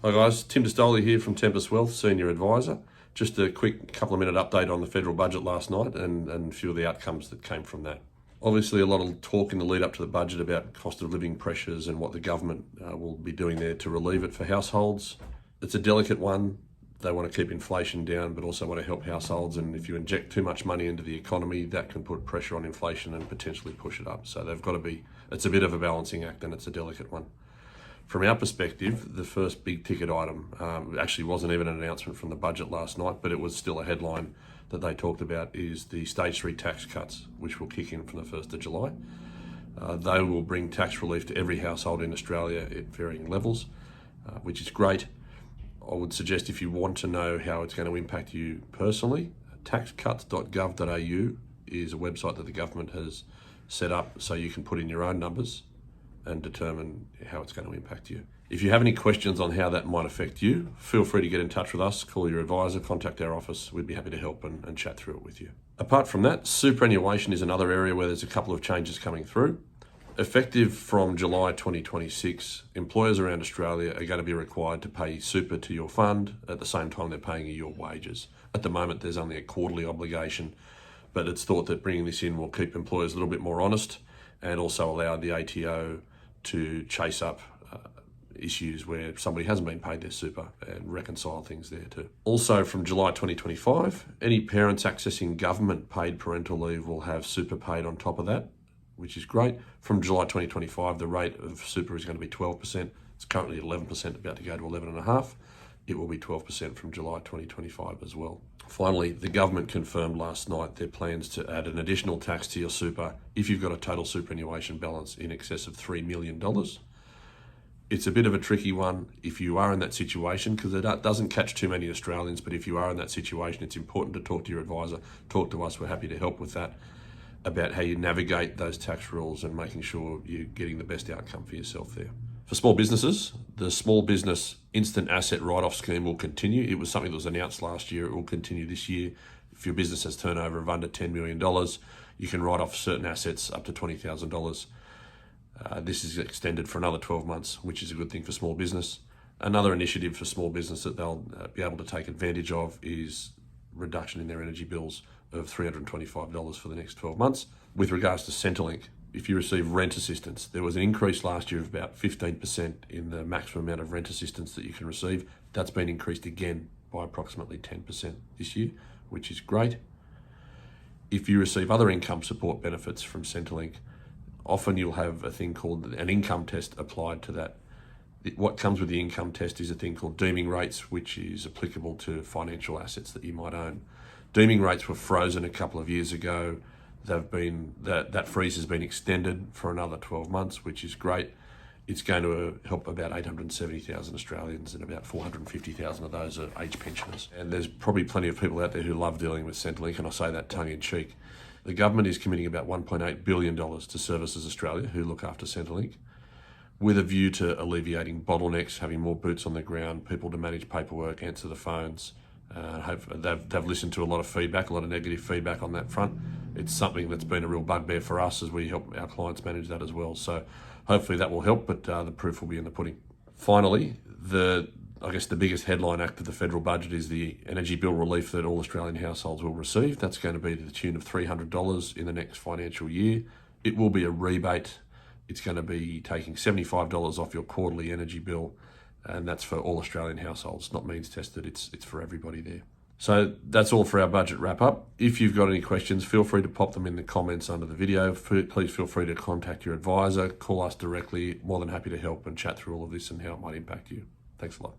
Hi guys, Tim here from Tempus Wealth, Senior Advisor. Just a quick couple of minute update on the federal budget last night and a few of the outcomes that came from that. Obviously a lot of talk in the lead up to the budget about cost of living pressures and what the government will be doing there to relieve it for households. It's a delicate one. They want to keep inflation down but also want to help households, and if you inject too much money into the economy that can put pressure on inflation and potentially push it up. So they've got to be, it's a bit of a balancing act and it's a delicate one. From our perspective, the first big ticket item actually wasn't even an announcement from the budget last night, but it was still a headline that they talked about, is the stage 3 tax cuts, which will kick in from the 1st of July. They will bring tax relief to every household in Australia at varying levels, which is great. I would suggest, if you want to know how it's going to impact you personally, taxcuts.gov.au is a website that the government has set up so you can put in your own numbers and determine how it's going to impact you. If you have any questions on how that might affect you, feel free to get in touch with us, call your advisor, contact our office. We'd be happy to help and chat through it with you. Apart from that, superannuation is another area where there's a couple of changes coming through. Effective from July 2026, employers around Australia are going to be required to pay super to your fund at the same time they're paying you your wages. At the moment, there's only a quarterly obligation, but it's thought that bringing this in will keep employers a little bit more honest and also allow the ATO to chase up issues where somebody hasn't been paid their super and reconcile things there too. Also from July 2025, any parents accessing government paid parental leave will have super paid on top of that, which is great. From July 2025, the rate of super is going to be 12%. It's currently 11%, about to go to 11.5%. It will be 12% from July 2025 as well. Finally, the government confirmed last night their plans to add an additional tax to your super if you've got a total superannuation balance in excess of $3 million. It's a bit of a tricky one if you are in that situation, because it doesn't catch too many Australians, but if you are in that situation, it's important to talk to your advisor, talk to us, we're happy to help with that, about how you navigate those tax rules and making sure you're getting the best outcome for yourself there. For small businesses, the Small Business Instant Asset Write-Off Scheme will continue. It was something that was announced last year. It will continue this year. If your business has turnover of under $10 million, you can write off certain assets up to $20,000. This is extended for another 12 months, which is a good thing for small business. Another initiative for small business that they'll be able to take advantage of is reduction in their energy bills of $325 for the next 12 months. With regards to Centrelink, if you receive rent assistance, there was an increase last year of about 15% in the maximum amount of rent assistance that you can receive. That's been increased again by approximately 10% this year, which is great. If you receive other income support benefits from Centrelink, often you'll have a thing called an income test applied to that. What comes with the income test is a thing called deeming rates, which is applicable to financial assets that you might own. Deeming rates were frozen a couple of years ago. That freeze has been extended for another 12 months, which is great. It's going to help about 870,000 Australians, and about 450,000 of those are age pensioners. And there's probably plenty of people out there who love dealing with Centrelink, and I say that tongue in cheek. The government is committing about $1.8 billion to Services Australia, who look after Centrelink, with a view to alleviating bottlenecks, having more boots on the ground, people to manage paperwork, answer the phones. They've listened to a lot of feedback, a lot of negative feedback on that front. It's something that's been a real bugbear for us as we help our clients manage that as well. So hopefully that will help, but the proof will be in the pudding. Finally, I guess the biggest headline act of the federal budget is the energy bill relief that all Australian households will receive. That's going to be to the tune of $300 in the next financial year. It will be a rebate. It's going to be taking $75 off your quarterly energy bill, and that's for all Australian households, not means tested. It's for everybody there. So that's all for our budget wrap up. If you've got any questions, feel free to pop them in the comments under the video. Please feel free to contact your advisor, call us directly. More than happy to help and chat through all of this and how it might impact you. Thanks a lot.